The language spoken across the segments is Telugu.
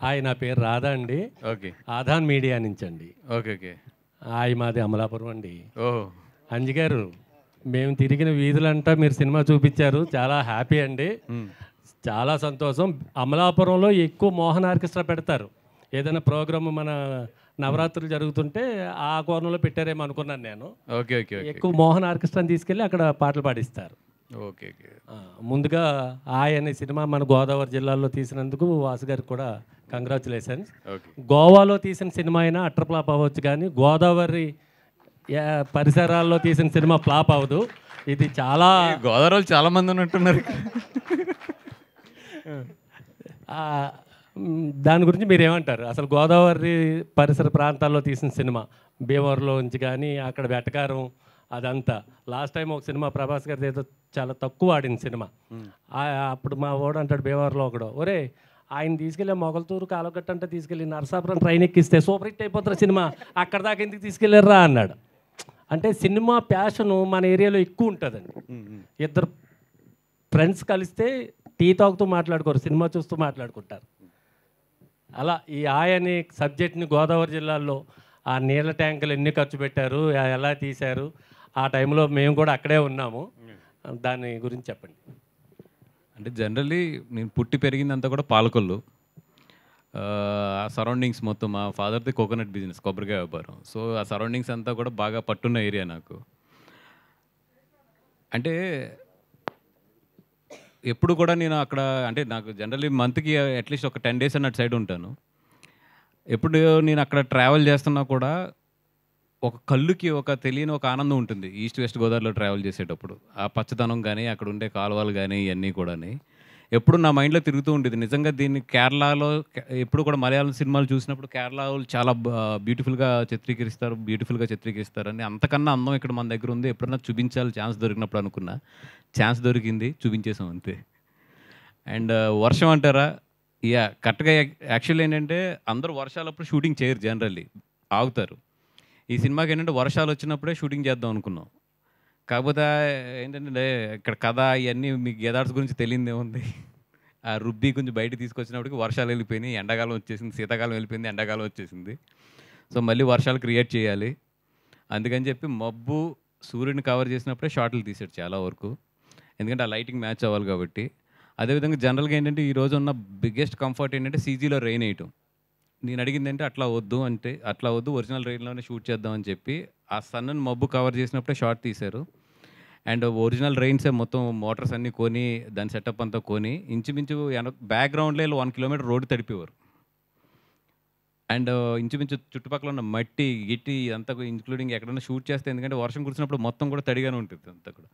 హాయ్, నా పేరు రాధా అండి. ఓకే. ఆధాన్ మీడియా నుంచి అండి. ఓకే. ఓకే. హాయ్, మాది అమలాపురం అండి. ఓహో! అంజి గారు, మేము తిరిగిన వీధులంటా మీరు సినిమా చూపించారు. చాలా హ్యాపీ అండి. చాలా సంతోషం. అమలాపురంలో ఎక్కువ మోహన్ ఆర్కెస్ట్రా పెడతారు. ఏదైనా ప్రోగ్రామ్ మన నవరాత్రులు జరుగుతుంటే ఆ కోణంలో పెట్టారేమో అనుకున్నాను నేను. ఓకే. ఓకే. ఓకే. ఎక్కువ మోహన్ ఆర్కెస్ట్రాని తీసుకెళ్ళి అక్కడ పాటలు పాడిస్తారు. ఓకే. ఓకే. ముందుగా హాయ్ అనే సినిమా మన గోదావరి జిల్లాలో తీసినందుకు వాసు గారికి కూడా కంగ్రాచులేషన్స్. ఓకే. గోవాలో తీసిన సినిమా అయినా అట్టర్ ఫ్లాప్ అవ్వచ్చు, కానీ గోదావరి పరిసరాల్లో తీసిన సినిమా ఫ్లాప్ అవ్వదు. ఇది చాలా గోదావరిలో చాలా మంది ఉన్నట్టున్నారు. దాని గురించి మీరు ఏమంటారు? అసలు గోదావరి పరిసర ప్రాంతాల్లో తీసిన సినిమా భీమవరంలో నుంచి కానీ అక్కడ వెటకారం అదంతా. లాస్ట్ టైం ఒక సినిమా ప్రభాస్ గారిది ఏదో చాలా తక్కువ ఆడిన సినిమా. అప్పుడు మా వాడు అంటాడు భీమవరంలో ఒకడు, ఒరే ఆయన తీసుకెళ్ళి మొగల్తూరు కాలగట్ట అంటే తీసుకెళ్ళి నరసాపురం ట్రైన్ ఎక్కిస్తే సూపర్ హిట్ అయిపోతారు సినిమా, అక్కడ దాకా ఎందుకు తీసుకెళ్ళారా అన్నాడు. అంటే సినిమా ప్యాషను మన ఏరియాలో ఎక్కువ ఉంటుందండి. ఇద్దరు ఫ్రెండ్స్ కలిస్తే టీ తాగుతూ మాట్లాడుకోరు, సినిమా చూస్తూ మాట్లాడుకుంటారు. అలా ఈ అనే సబ్జెక్ట్ని గోదావరి జిల్లాలో ఆ నీళ్ళ ట్యాంకులు ఎన్ని ఖర్చు పెట్టారు, ఎలా తీశారు, ఆ టైంలో మేము కూడా అక్కడే ఉన్నాము. దాని గురించి చెప్పండి. అంటే జనరల్లీ నేను పుట్టి పెరిగిందంతా కూడా పాలకొల్లు. ఆ సరౌండింగ్స్ మొత్తం మా ఫాదర్ది కోకోనట్ బిజినెస్, కొబ్బరికాయ వ్యాపారం. సో ఆ సరౌండింగ్స్ అంతా కూడా బాగా పట్టున్న ఏరియా నాకు. అంటే ఎప్పుడు కూడా నేను అక్కడ అంటే నాకు జనరల్లీ మంత్కి అట్లీస్ట్ ఒక 10 days అన్నట్టు సైడ్ ఉంటాను. ఎప్పుడు నేను అక్కడ ట్రావెల్ చేస్తున్నా కూడా ఒక కళ్ళుకి ఒక తెలియని ఒక ఆనందం ఉంటుంది ఈస్ట్ వెస్ట్ గోదావరిలో ట్రావెల్ చేసేటప్పుడు. ఆ పచ్చదనం కానీ అక్కడ ఉండే కాలువలు కానీ ఇవన్నీ కూడా ఎప్పుడు నా మైండ్లో తిరుగుతూ ఉండేది. నిజంగా దీన్ని కేరళలో ఎప్పుడు కూడా మలయాళం సినిమాలు చూసినప్పుడు కేరళ వాళ్ళు చాలా బ్యూటిఫుల్గా చిత్రీకరిస్తారని, అంతకన్నా అందం ఇక్కడ మన దగ్గర ఉంది, ఎప్పుడన్నా చూపించాలి ఛాన్స్ దొరికినప్పుడు అనుకున్నా. ఛాన్స్ దొరికింది, చూపించేసాం అంతే. అండ్ వర్షం అంటారా, కరెక్ట్గా యాక్చువల్లీ ఏంటంటే అందరూ వర్షాలప్పుడు షూటింగ్ చేయరు, జనరల్లీ ఆగుతారు. ఈ సినిమాకి ఏంటంటే వర్షాలు వచ్చినప్పుడే షూటింగ్ చేద్దాం అనుకున్నాం. కాకపోతే ఏంటంటే ఇక్కడ కథ ఇవన్నీ మీకు గెదార్స్ గురించి తెలియదే ఉంది. ఆ రుబ్బి కొంచెం బయట తీసుకొచ్చినప్పటికి వర్షాలు వెళ్ళిపోయినాయి, ఎండాకాలం వచ్చేసింది, శీతాకాలం వెళ్ళిపోయింది, ఎండాకాలం వచ్చేసింది. సో మళ్ళీ వర్షాలు క్రియేట్ చేయాలి. అందుకని చెప్పి మబ్బు సూర్యుని కవర్ చేసినప్పుడే షార్ట్లు తీసాడు చాలా వరకు, ఎందుకంటే ఆ లైటింగ్ మ్యాచ్ అవ్వాలి కాబట్టి. అదేవిధంగా జనరల్గా ఏంటంటే ఈరోజు ఉన్న బిగ్గెస్ట్ కంఫర్ట్ ఏంటంటే సీజీలో రెయిన్ వేయటం. నేను అడిగింది అంటే అట్లా వద్దు ఒరిజినల్ రెయిన్లోనే షూట్ చేద్దామని చెప్పి ఆ సన్నని మబ్బు కవర్ చేసినప్పుడే షార్ట్ తీశారు. అండ్ ఒరిజినల్ రెయిన్సే మొత్తం మోటార్స్ అన్నీ కొని దాని సెటప్ అంతా కొని ఇంచుమించు బ్యాక్గ్రౌండ్లో 1 kilometer రోడ్డు తడిపేవారు. అండ్ ఇంచుమించు చుట్టుపక్కల ఉన్న మట్టి గిట్టి అంతా ఇంక్లూడింగ్ ఎక్కడైనా షూట్ చేస్తే, ఎందుకంటే వర్షం కురిసినప్పుడు మొత్తం కూడా తడిగానే ఉంటుంది అంతా కూడా.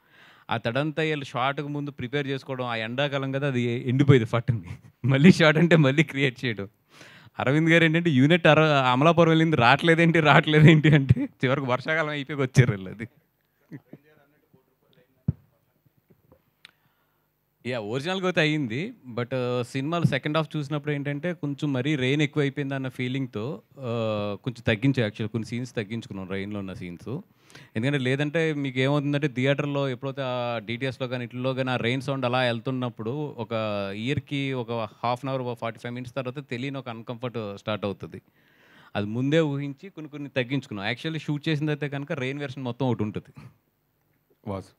ఆ తడంతా వీళ్ళు షార్ట్కి ముందు ప్రిపేర్ చేసుకోవడం, ఆ ఎండాకాలం కదా అది ఎండిపోయింది ఫట్టుని, మళ్ళీ షార్ట్ అంటే మళ్ళీ క్రియేట్ చేయడం. అరవింద్ గారు ఏంటంటే యూనిట్ అమలాపురం వెళ్ళింది, రావట్లేదేంటి అంటే చివరికి వర్షాకాలం అయిపోయి వచ్చారు వీళ్ళు. అది ఒరిజినల్గా అయితే అయ్యింది. బట్ సినిమాలు సెకండ్ హాఫ్ చూసినప్పుడు ఏంటంటే కొంచెం మరీ రెయిన్ ఎక్కువ అయిపోయింది అన్న ఫీలింగ్తో కొంచెం యాక్చువల్ కొన్ని సీన్స్ తగ్గించుకున్నాం, రెయిన్లో ఉన్న సీన్స్. ఎందుకంటే లేదంటే మీకు ఏమవుతుందంటే థియేటర్లో ఎప్పుడైతే ఆ డిటిఎస్లో కానీ ఇట్లో కానీ ఆ రెయిన్ సౌండ్ అలా వెళ్తున్నప్పుడు ఒక ఇయర్కి ఒక 1/2 hour 45 minutes తర్వాత తెలియని ఒక అన్కంఫర్ట్ స్టార్ట్ అవుతుంది. అది ముందే ఊహించి కొన్ని తగ్గించుకున్నాం. యాక్చువల్లీ షూట్ చేసిందైతే కనుక రెయిన్ వెర్షన్ మొత్తం ఒకటి ఉంటుంది. వాసు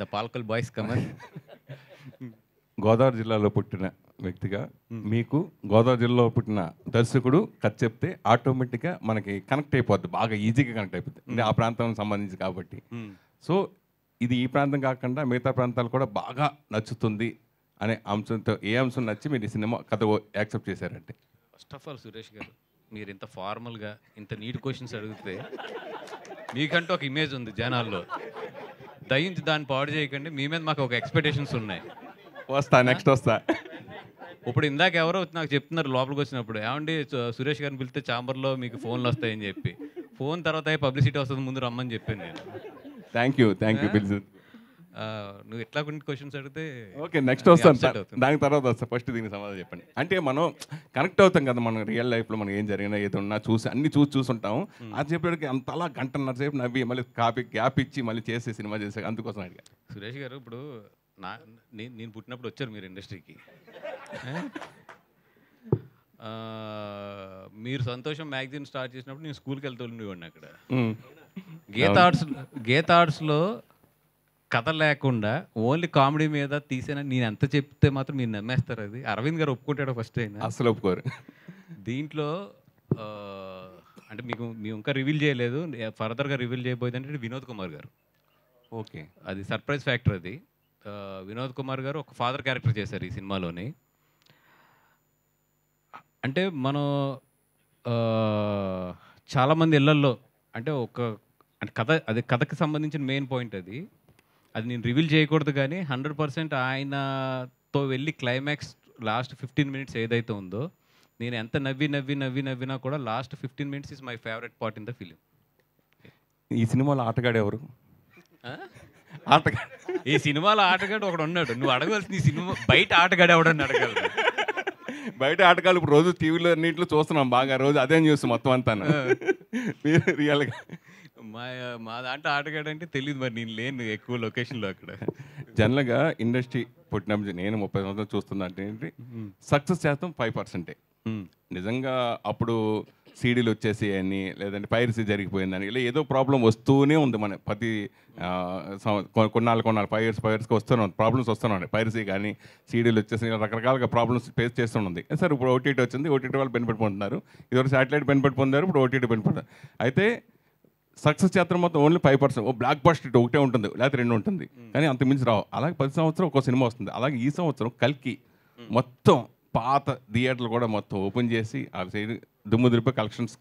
ద పాల్కల్ బాయ్స్ కమన్. గోదావరి జిల్లాలో పుట్టిన వ్యక్తిగా మీకు గోదావరి జిల్లాలో పుట్టిన దర్శకుడు కథ చెప్తే ఆటోమేటిక్గా మనకి కనెక్ట్ అయిపోద్ది, బాగా ఈజీగా కనెక్ట్ అయిపోద్ది, అంటే ఆ ప్రాంతం సంబంధించి కాబట్టి. సో ఇది ఈ ప్రాంతం కాకుండా మిగతా ప్రాంతాలు కూడా బాగా నచ్చుతుంది అనే అంశంతో ఏ అంశం నచ్చి మీరు ఈ సినిమా కథ యాక్సెప్ట్ చేశారంటే? ఫస్ట్ ఆఫ్ ఆల్ సురేష్ గారు, మీరు ఇంత ఫార్మల్గా ఇంత నీట్ క్వశ్చన్స్ అడిగితే మీకంటూ ఒక ఇమేజ్ ఉంది జనాల్లో, దయించి దాన్ని పాడు చేయకండి. మీ మీద మాకు ఒక ఎక్స్పెక్టేషన్స్ ఉన్నాయి. నెక్స్ట్ వస్తా. ఇప్పుడు ఇందాక ఎవరో నాకు చెప్తున్నారు లోపలికి వచ్చినప్పుడు, ఏమండి సురేష్ గారిని పిలిస్తే ఛాంబర్లో మీకు ఫోన్లు వస్తాయని చెప్పి, ఫోన్ తర్వాత పబ్లిసిటీ వస్తుంది, ముందు రమ్మని చెప్పాను నేను. థ్యాంక్ యూ పిలిచి. నువ్వు ఎట్లా కొన్ని క్వశ్చన్స్ అడిగితే ఓకే, నెక్స్ట్ వస్తాను, దాని తర్వాత వస్తా. ఫస్ట్ దీనికి సమాధానం చెప్పండి. అంటే మనం కనెక్ట్ అవుతాం కదా, మనం రియల్ లైఫ్లో మనం ఏం జరిగినా ఏదో ఉన్నా అన్ని చూసుంటాం. అది చెప్పేటికి అంతలా 1.5 సేపు నవ్వి మళ్ళీ గ్యాప్ ఇచ్చి మళ్ళీ చేసే సినిమా చేసే, అందుకోసం అడిగా. సురేష్ గారు, ఇప్పుడు నేను పుట్టినప్పుడు వచ్చారు మీరు ఇండస్ట్రీకి. మీరు సంతోషం మ్యాగజైన్ స్టార్ట్ చేసినప్పుడు నేను స్కూల్కి వెళ్తూ ఉండేవాడిని అక్కడ. ఉమ్. గీత ఆర్ట్స్లో కథ లేకుండా ఓన్లీ కామెడీ మీద తీసిన నేను ఎంత చెప్తే మాత్రం మీరు నమ్మేస్తారు. అది అరవింద్ గారు ఒప్పుకుంటాడు ఫస్ట్ అయినా. అసలు ఒప్పుకోరు. దీంట్లో అంటే మేము ఇంకా రివీల్ చేయలేదు, ఫర్దర్గా రివీల్ చేయబోయేది అంటే వినోద్ కుమార్ గారు. ఓకే, అది సర్ప్రైజ్ ఫ్యాక్టర్. అది వినోద్ కుమార్ గారు ఒక ఫాదర్ క్యారెక్టర్ చేశారు ఈ సినిమాలోని. అంటే మనం చాలామంది ఇళ్లల్లో అంటే అంటే కథకి సంబంధించిన మెయిన్ పాయింట్ అది నేను రివీల్ చేయకూడదు, కానీ 100% ఆయనతో వెళ్ళి క్లైమాక్స్ లాస్ట్ 15 minutes ఏదైతే ఉందో, నేను ఎంత నవ్వినా కూడా last 15 minutes is my favourite part in the film. ఈ సినిమాలో ఆటగాడు ఎవరు? ఆటగాడు, ఈ సినిమాలో ఆటగాడు ఒకడు ఉన్నాడు. నువ్వు అడగవలసింది ఈ సినిమా బయట ఆటగాడు ఎవడని అడగలదు. బయట ఆటగాళ్ళు ఇప్పుడు రోజు టీవీలో అన్నింటిలో చూస్తున్నాం బాగా, రోజు అదే న్యూస్ మొత్తం అంతా. మీరు రియల్గా మా దాంట్లో ఆటగాడు అంటే తెలియదు, మరి నేను లేను ఎక్కువ లొకేషన్లో అక్కడ. జనరల్గా ఇండస్ట్రీ పుట్టినప్పుడు నేను 30 సంవత్సరాలు చూస్తున్నా అంటే సక్సెస్ శాతం 5%. నిజంగా అప్పుడు సీడీలు వచ్చేసి అని, లేదంటే పైరసీ జరిగిపోయిందని, ఇలా ఏదో ప్రాబ్లం వస్తూనే ఉంది. మన ప్రతి కొన్నాళ్ళు 5 yearsకి వస్తూనే ఉంది, ప్రాబ్లమ్స్ వస్తూనే ఉన్నాయి. పైరసీ కానీ సీడీలు వచ్చేసి రకరకాలుగా ప్రాబ్లమ్స్ ఫేస్ చేస్తూనే సార్. ఇప్పుడు ఓటీటీ వచ్చింది, ఓటీటీ వాళ్ళు బెనిఫిట్ పొందుతున్నారు. ఇదివరకు శాటిలైట్ బెనిఫిట్ పొందారు, ఇప్పుడు ఓటీటీ బెనిఫిట్ పొందారు. అయితే సక్సెస్ శాతం మొత్తం ఓన్లీ 5%. ఓ బ్లాక్ బస్టర్ ఒకటే ఉంటుంది, లేకపోతే 2 ఉంటుంది, కానీ అంత మించి రావు. అలాగే 10 సంవత్సరం ఒక్కో సినిమా వస్తుంది. అలాగే ఈ సంవత్సరం కల్కి మొత్తం పాత థియేటర్లు కూడా మొత్తం ఓపెన్ చేసి ఆ సైడ్ దుమ్ము దులిపి కలెక్షన్స్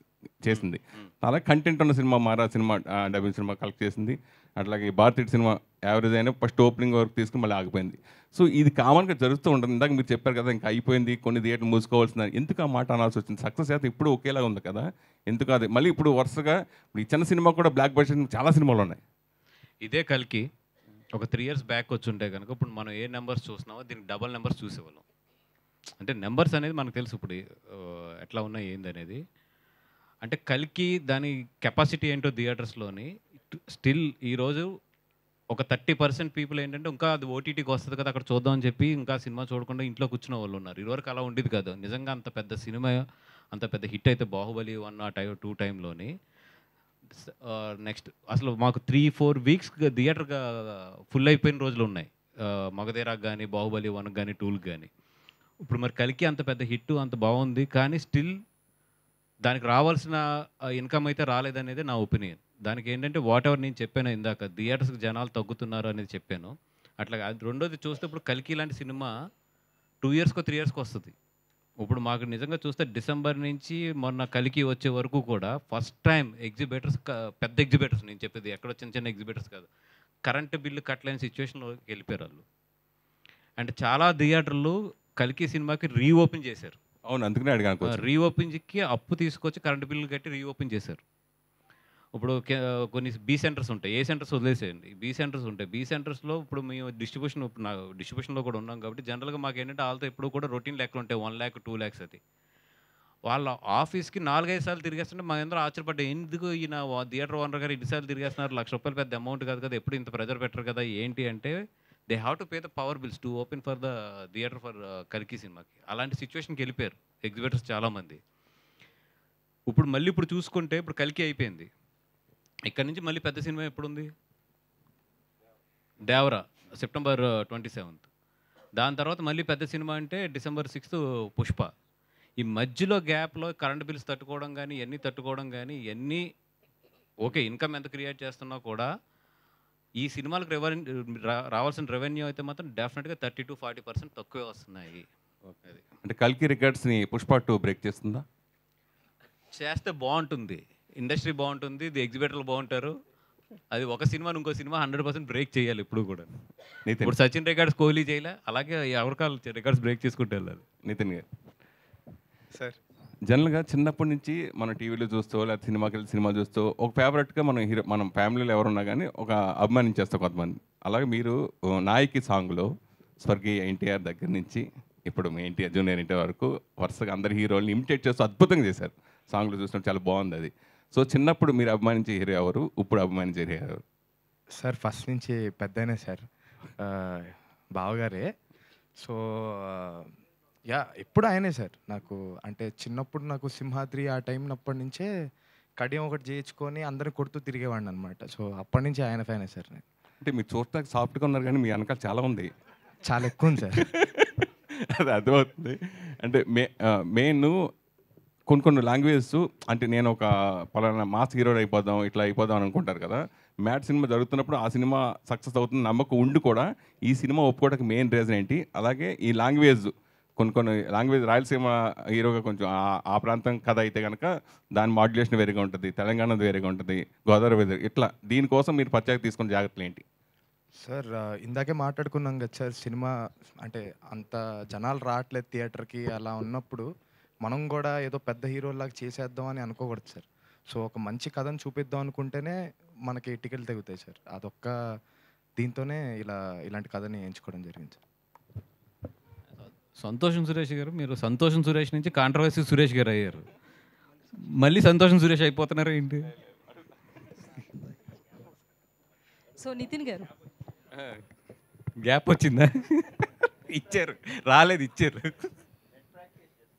చేసింది. అలాగే కంటెంట్ ఉన్న సినిమా మారా సినిమా డబ్బింగ్ సినిమా కలెక్ట్ చేసింది. అట్లాగే భారతీయ సినిమా యావరేజ్ అయినా ఫస్ట్ ఓపెనింగ్ వరకు తీసుకుని మళ్ళీ ఆగిపోయింది. సో ఇది కామన్గా జరుగుతూ ఉంటుంది. ఇందాక మీరు చెప్పారు కదా, ఇంకా అయిపోయింది, కొన్ని థియేటర్లు మూసుకోవాల్సింది. ఎందుకు ఆ మాట అనాల్సి వచ్చింది? సక్సెస్ అయితే ఇప్పుడు ఒకేలా ఉంది కదా, ఎందుకు అది మళ్ళీ ఇప్పుడు వరుసగా ఇప్పుడు ఈ చిన్న సినిమా కూడా బ్లాక్ బస్టర్ చాలా సినిమాలు ఉన్నాయి. ఇదే కల్కి ఒక 3 years బ్యాక్ వచ్చి ఉంటే కనుక ఇప్పుడు మనం ఏ నెంబర్స్ చూస్తున్నామో దీనికి డబల్ నెంబర్స్ చూసేవాళ్ళం. అంటే నెంబర్స్ అనేది మనకు తెలుసు ఇప్పుడు ఎట్లా ఉన్నాయి ఏంది అనేది. అంటే కల్కి దాని కెపాసిటీ ఏంటో థియేటర్స్లోని స్టిల్ ఈరోజు ఒక 30% పీపుల్ ఏంటంటే ఇంకా అది ఓటీటీకి వస్తుంది కదా అక్కడ చూద్దామని చెప్పి ఇంకా సినిమా చూడకుండా ఇంట్లో కూర్చున్న వాళ్ళు ఉన్నారు. ఇదివరకు అలా ఉండేది కాదు. నిజంగా అంత పెద్ద సినిమా అంత పెద్ద హిట్ అయితే బాహుబలి 1 or 2 టైంలోని నెక్స్ట్ అసలు మాకు 3-4 weeks థియేటర్గా ఫుల్ అయిపోయిన రోజులు ఉన్నాయి. మగధీరాకు కానీ, బాహుబలి 1 కానీ 2 కానీ. ఇప్పుడు మరి కల్కి అంత పెద్ద హిట్ అంత బాగుంది, కానీ స్టిల్ దానికి రావాల్సిన ఇన్కమ్ అయితే రాలేదనేది నా ఒపీనియన్. దానికి ఏంటంటే వాట్ ఎవర్ నేను చెప్పాను ఇందాక, థియేటర్స్కి జనాలు తగ్గుతున్నారు అనేది చెప్పాను. అట్లాగే రెండోది చూస్తే ఇప్పుడు కల్కి లాంటి సినిమా 2 yearsకో 3 yearsకో వస్తుంది. ఇప్పుడు మాకు నిజంగా చూస్తే డిసెంబర్ నుంచి మొన్న కల్కి వచ్చే వరకు కూడా ఫస్ట్ టైం ఎగ్జిబిటర్స్, పెద్ద ఎగ్జిబిటర్స్ నేను చెప్పేది ఎక్కడో చిన్న ఎగ్జిబిటర్స్ కాదు, కరెంటు బిల్లు కట్టలేని సిచ్యువేషన్లోకి వెళ్ళిపోయారు వాళ్ళు. అంటే చాలా థియేటర్లు కల్కి సినిమాకి రీఓపెన్ చేశారు. అవును, అందుకనే అడిగాను. రీఓపెన్కి అప్పు తీసుకొచ్చి కరెంటు బిల్లు కట్టి రీఓపెన్ చేశారు. ఇప్పుడు కొన్ని బీ సెంటర్స్ ఉంటాయి, ఏ సెంటర్స్ వదిలేసేయండి, బీ సెంటర్స్ ఉంటాయి. బీ సెంటర్స్లో ఇప్పుడు మేము డిస్ట్రిబ్యూషన్లో కూడా ఉన్నాం కాబట్టి జనరల్గా మాకు ఏంటంటే వాళ్ళతో ఇప్పుడు కూడా రొటీన్ లెక్కలు ఉంటాయి, 1 lakh 2 lakhs. అది వాళ్ళ ఆఫీస్కి 4-5 సార్లు తిరిగేస్తుంటే మా అందరూ ఆశ్చర్యపడ్డా, ఎందుకు ఈయన థియేటర్ ఓనర్ గారు ఇన్నిసార్లు తిరిగేస్తున్నారు, ₹1,00,000 పెద్ద అమౌంట్ కాదు కదా, ఎప్పుడు ఇంత ప్రెజర్ పెట్టరు కదా, ఏంటి అంటే they have to pay the power bills to open for the theatre for కల్కి సినిమాకి. అలాంటి సిచ్యువేషన్కి వెళ్ళిపోయారు ఎగ్జిబిటర్స్ చాలామంది. ఇప్పుడు చూసుకుంటే ఇప్పుడు కల్కి అయిపోయింది, ఇక్కడ నుంచి మళ్ళీ పెద్ద సినిమా ఎప్పుడుంది? Devara September 27th. దాని తర్వాత మళ్ళీ పెద్ద సినిమా అంటే December 6th పుష్ప. ఈ మధ్యలో గ్యాప్లో కరెంట్ బిల్స్ తట్టుకోవడం కానీ ఇవన్నీ ఓకే, ఇన్కమ్ ఎంత క్రియేట్ చేస్తున్నా కూడా ఈ సినిమాలకు రావాల్సిన రెవెన్యూ అయితే మాత్రం డెఫినెట్గా 30-40% తక్కువే వస్తున్నాయి. అది అంటే కల్కి రికార్డ్స్ని పుష్ప 2 బ్రేక్ చేస్తుందా? చేస్తే బాగుంటుంది, ఇండస్ట్రీ బాగుంటుంది, ది ఎగ్జిబిటర్లు బాగుంటారు. అది ఒక సినిమా ఇంకో సినిమా 100% బ్రేక్ చేయాలి ఇప్పుడు కూడా. ఇప్పుడు సచిన్ రికార్డ్స్ కోహ్లీ చేయలే, అలాగే ఎవరికాలు రికార్డ్స్ బ్రేక్ చేసుకుంటూ వెళ్ళాలి. నితిన్ గారు సార్, జనరల్గా చిన్నప్పటి నుంచి మనం టీవీలో చూస్తూ లేకపోతే సినిమాకి వెళ్ళి సినిమా చూస్తూ ఒక ఫేవరెట్గా మనం హీరో, మనం ఫ్యామిలీలో ఎవరున్నా కానీ ఒక అభిమానించేస్తాం కొంతమంది. అలాగే మీరు నాయకి సాంగ్లో స్వర్గీయ ఎన్టీఆర్ దగ్గర నుంచి ఇప్పుడు మీ జూనియర్ ఎన్టీఆర్ వరకు వరుసగా అందరి హీరోల్ని ఇమిటేట్ చేస్తూ అద్భుతంగా చేశారు. సాంగ్లో చూసినట్టు చాలా బాగుంది అది. సో చిన్నప్పుడు మీరు అభిమానించే హీరో ఎవరు, ఇప్పుడు అభిమానించే హీరో ఎవరు? సార్ ఫస్ట్ నుంచి పెద్దనే సార్, బావగారే. సో ఎప్పుడు ఆయనే సార్ నాకు. అంటే చిన్నప్పుడు నాకు సింహాద్రి ఆ టైం అప్పటి నుంచే కడియం ఒకటి చేయించుకొని అందరిని కొడుతూ తిరిగేవాడిని అనమాట. సో అప్పటి నుంచి ఆయన ఫ్యానే సార్ నేను. అంటే మీరు చూడటానికి సాఫ్ట్గా ఉన్నారు కానీ మీ వెనకాల చాలా ఉంది. చాలా ఎక్కువ ఉంది సార్. అది అర్థమవుతుంది. అంటే మెయిన్ కొన్ని లాంగ్వేజెస్, అంటే నేను ఒక పలానా మాస్ హీరో అయిపోదాం ఇట్లా అయిపోదాం అని అనుకుంటారు కదా. మ్యాట్ సినిమా జరుగుతున్నప్పుడు ఆ సినిమా సక్సెస్ అవుతుంది నమ్మకం ఉండి కూడా ఈ సినిమా ఒప్పుకోవడానికి మెయిన్ రీజన్ ఏంటి? అలాగే ఈ లాంగ్వేజ్ కొన్ని లాంగ్వేజ్ రాయలసీమ హీరోగా కొంచెం ఆ ప్రాంతం కథ అయితే కనుక దాని మాడ్యులేషన్ వేరేగా ఉంటుంది, తెలంగాణది వేరేగా ఉంటుంది, గోదావరి వేరే, ఇట్లా దీనికోసం మీరు ప్రత్యేక తీసుకున్న జాగ్రత్తలు ఏంటి? సార్ ఇందాకే మాట్లాడుకున్నాం కదా సార్, సినిమా అంటే అంత జనాలు రావట్లేదు థియేటర్కి, అలా ఉన్నప్పుడు మనం కూడా ఏదో పెద్ద హీరోలాగా చేసేద్దాం అని అనుకోకూడదు సార్. సో ఒక మంచి కథను చూపిద్దాం అనుకుంటేనే మనకి టికెట్లు తెగుతాయి సార్. అదొక్క దీంతోనే ఇలాంటి కథని ఎంచుకోవడం జరిగింది సార్. సంతోషం సురేష్ గారు, మీరు సంతోషం సురేష్ నుంచి కాంట్రవర్సీ సురేష్ గారు అయ్యారు. మళ్ళీ సంతోషం సురేష్ అయిపోతున్నారు ఏంటి? సో నితిన్ గారు, గ్యాప్ వచ్చిందా? ఇచ్చారు, రాలేదు, ఇచ్చారు.